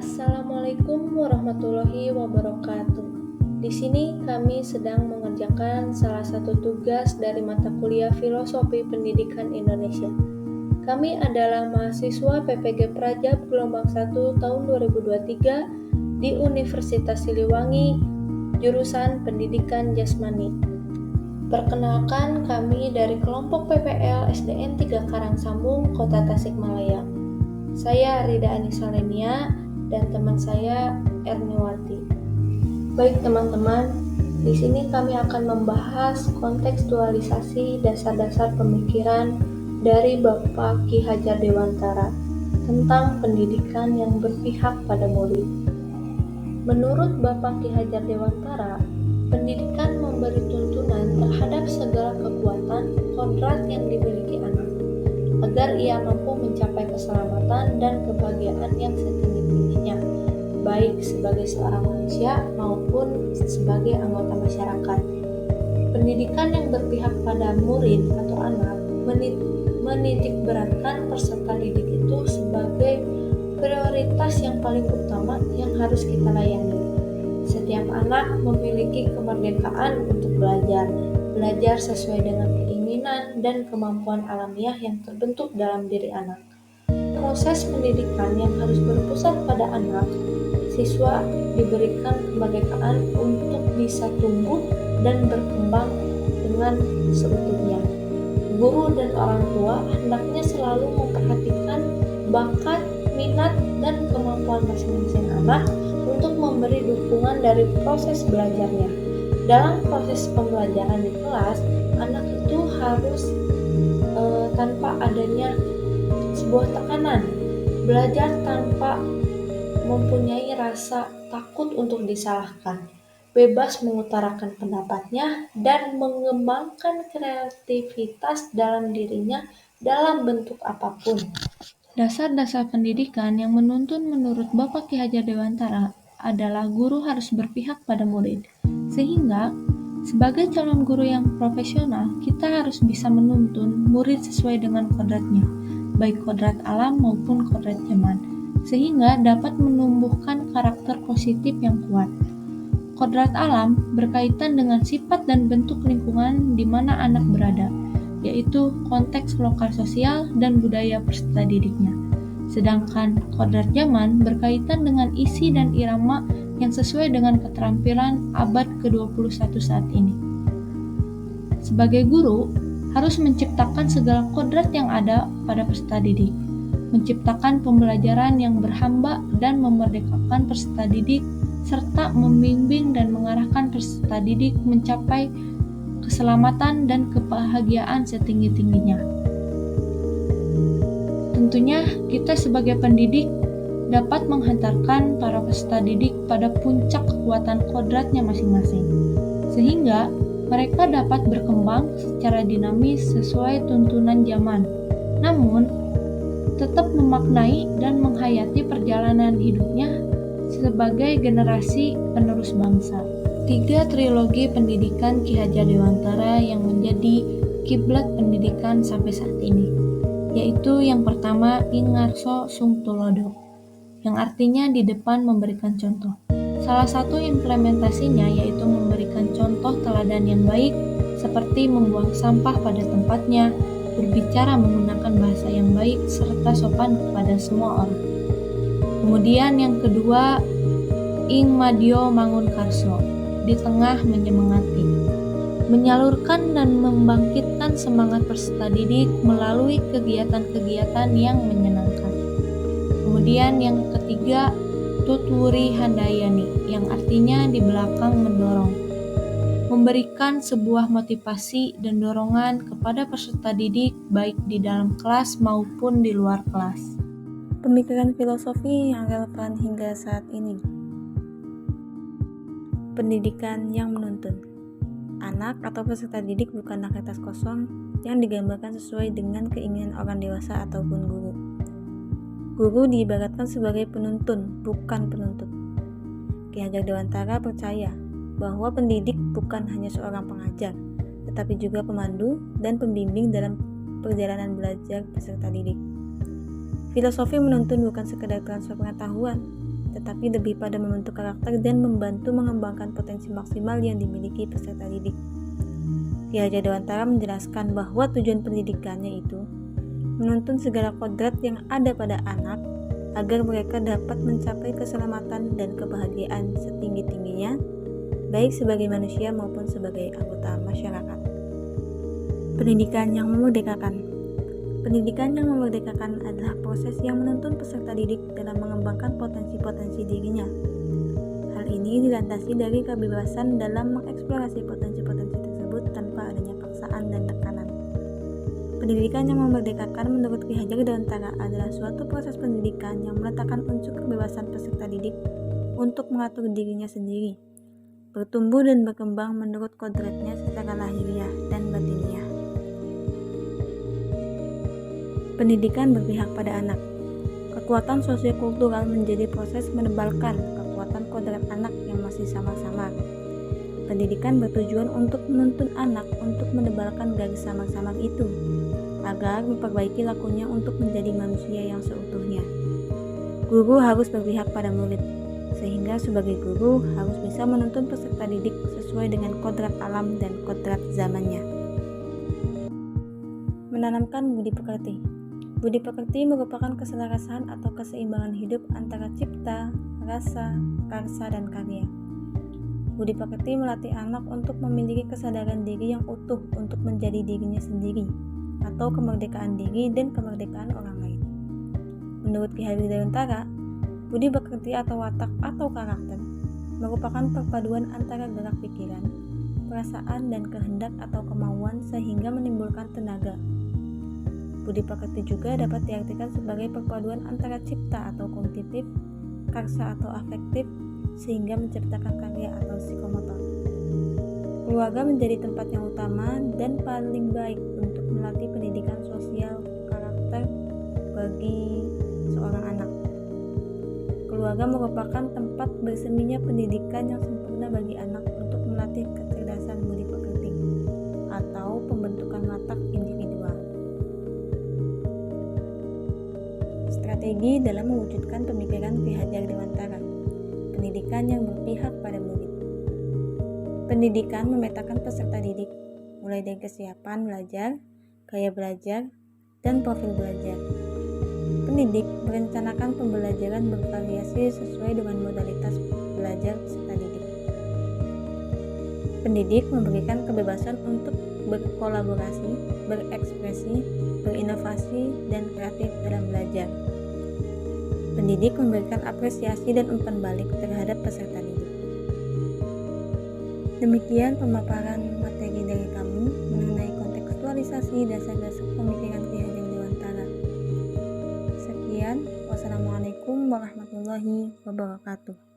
Assalamualaikum warahmatullahi wabarakatuh. Di sini kami sedang mengerjakan salah satu tugas dari mata kuliah Filosofi Pendidikan Indonesia. Kami adalah mahasiswa PPG Prajab gelombang 1 tahun 2023 di Universitas Siliwangi, jurusan Pendidikan Jasmani. Perkenalkan, kami dari kelompok PPL SDN 3 Karangsambung, Kota Tasikmalaya. Saya Rida Anissa Lenia dan teman saya Erniwati. Baik teman-teman, di sini kami akan membahas kontekstualisasi dasar-dasar pemikiran dari Bapak Ki Hajar Dewantara tentang pendidikan yang berpihak pada murid. Menurut Bapak Ki Hajar Dewantara, pendidikan memberi tuntunan terhadap segala kekuatan kodrat yang dimiliki anak, agar ia mampu mencapai keselamatan dan kebahagiaan yang setinggi-tingginya, baik sebagai seorang manusia maupun sebagai anggota masyarakat. Pendidikan yang berpihak pada murid atau anak menitik beratkan peserta didik itu sebagai prioritas yang paling utama yang harus kita layani. Setiap anak memiliki kemerdekaan untuk belajar sesuai dengan keinginan dan kemampuan alamiah yang terbentuk dalam diri anak. Proses pendidikan yang harus berpusat pada anak, siswa diberikan kemerdekaan untuk bisa tumbuh dan berkembang dengan seutuhnya. Guru dan orang tua hendaknya selalu memperhatikan bakat, minat, dan kemampuan masing-masing anak untuk memberi dukungan dari proses belajarnya. Dalam proses pembelajaran di kelas, anak itu harus tanpa adanya sebuah tekanan, belajar tanpa mempunyai rasa takut untuk disalahkan, bebas mengutarakan pendapatnya, dan mengembangkan kreativitas dalam dirinya dalam bentuk apapun. Dasar-dasar pendidikan yang menuntun menurut Bapak Ki Hajar Dewantara adalah guru harus berpihak pada murid, sehingga sebagai calon guru yang profesional, kita harus bisa menuntun murid sesuai dengan kodratnya, baik kodrat alam maupun kodrat zaman, sehingga dapat menumbuhkan karakter positif yang kuat. Kodrat alam berkaitan dengan sifat dan bentuk lingkungan di mana anak berada, yaitu konteks lokal sosial dan budaya peserta didiknya. Sedangkan kodrat zaman berkaitan dengan isi dan irama yang sesuai dengan keterampilan abad ke-21 saat ini. Sebagai guru, harus menciptakan segala kodrat yang ada pada peserta didik, menciptakan pembelajaran yang berhamba dan memerdekakan peserta didik, serta membimbing dan mengarahkan peserta didik mencapai keselamatan dan kebahagiaan setinggi-tingginya. Tentunya kita sebagai pendidik dapat menghantarkan para peserta didik pada puncak kekuatan kodratnya masing-masing, sehingga mereka dapat berkembang secara dinamis sesuai tuntunan zaman, namun tetap memaknai dan menghayati perjalanan hidupnya sebagai generasi penerus bangsa. 3 trilogi pendidikan Ki Hajar Dewantara yang menjadi kiblat pendidikan sampai saat ini, yaitu yang pertama Ingarso Sung Tulodo, yang artinya di depan memberikan contoh. Salah satu implementasinya yaitu memberikan contoh teladan yang baik, seperti membuang sampah pada tempatnya, berbicara menggunakan bahasa yang baik, serta sopan kepada semua orang. Kemudian yang kedua, Ing Madio Mangunkarso, di tengah menyemangati, menyalurkan dan membangkitkan semangat peserta didik melalui kegiatan-kegiatan yang menyenangkan. Kemudian yang ketiga, Tutwuri Handayani, yang artinya di belakang mendorong, memberikan sebuah motivasi dan dorongan kepada peserta didik baik di dalam kelas maupun di luar kelas. Pemikiran filosofi yang relevan hingga saat ini. Pendidikan yang menuntun. Anak atau peserta didik bukanlah kertas kosong yang digambarkan sesuai dengan keinginan orang dewasa ataupun guru. Guru diibaratkan sebagai penuntun, bukan penuntut. Ki Hajar Dewantara percaya bahwa pendidik bukan hanya seorang pengajar, tetapi juga pemandu dan pembimbing dalam perjalanan belajar peserta didik. Filosofi menuntun bukan sekedar transfer pengetahuan, tetapi lebih pada membentuk karakter dan membantu mengembangkan potensi maksimal yang dimiliki peserta didik. Ki Hajar Dewantara menjelaskan bahwa tujuan pendidikannya itu menuntun segala kodrat yang ada pada anak agar mereka dapat mencapai keselamatan dan kebahagiaan setinggi-tingginya, baik sebagai manusia maupun sebagai anggota masyarakat. Pendidikan yang memerdekakan. Pendidikan yang memerdekakan adalah proses yang menuntun peserta didik dalam mengembangkan potensi-potensi dirinya. Hal ini dilandasi dari kebebasan dalam mengeksplorasi potensi-potensi tersebut tanpa adanya paksaan dan tekanan. Pendidikan yang memerdekakan menurut Ki Hajar Dewantara adalah suatu proses pendidikan yang meletakkan unsur kebebasan peserta didik untuk mengatur dirinya sendiri, bertumbuh dan berkembang menurut kodratnya secara lahiriah dan batiniah. Pendidikan berpihak pada anak. Kekuatan sosiokultural menjadi proses menebalkan kekuatan kodrat anak yang masih samar-samar. Pendidikan bertujuan untuk menuntun anak untuk menebalkan garis samar-samar itu, agar memperbaiki lakunya untuk menjadi manusia yang seutuhnya. Guru harus berpihak pada murid, sehingga sebagai guru harus bisa menuntun peserta didik sesuai dengan kodrat alam dan kodrat zamannya. Menanamkan budi pekerti. Budi pekerti merupakan keselarasan atau keseimbangan hidup antara cipta, rasa, karsa, dan karya. Budi pekerti melatih anak untuk memiliki kesadaran diri yang utuh untuk menjadi dirinya sendiri, atau kemerdekaan diri dan kemerdekaan orang lain. Menurut Ki Hajar Dewantara, budi pekerti atau watak atau karakter merupakan perpaduan antara gerak pikiran, perasaan, dan kehendak atau kemauan sehingga menimbulkan tenaga. Budi pekerti juga dapat diartikan sebagai perpaduan antara cipta atau kognitif, karsa atau afektif, sehingga menciptakan karya atau psikomotor. Keluarga menjadi tempat yang utama dan paling baik untuk melatih pendidikan sosial karakter bagi seorang anak. Keluarga merupakan tempat berseminya pendidikan yang sempurna bagi anak untuk melatih kecerdasan budi pekerti atau pembentukan watak individual. Strategi dalam mewujudkan pemikiran Ki Hajar Dewantara. Pendidikan yang berpihak pada murid. Pendidikan memetakan peserta didik, mulai dari kesiapan belajar, gaya belajar, dan profil belajar. Pendidik merencanakan pembelajaran bervariasi sesuai dengan modalitas belajar peserta didik. Pendidik memberikan kebebasan untuk berkolaborasi, berekspresi, berinovasi, dan kreatif dalam belajar. Pendidik memberikan apresiasi dan umpan balik terhadap peserta didik. Demikian pemaparan materi dari kami mengenai kontekstualisasi dasar-dasar pemikiran Ki Hajar Dewantara. Sekian, wassalamualaikum warahmatullahi wabarakatuh.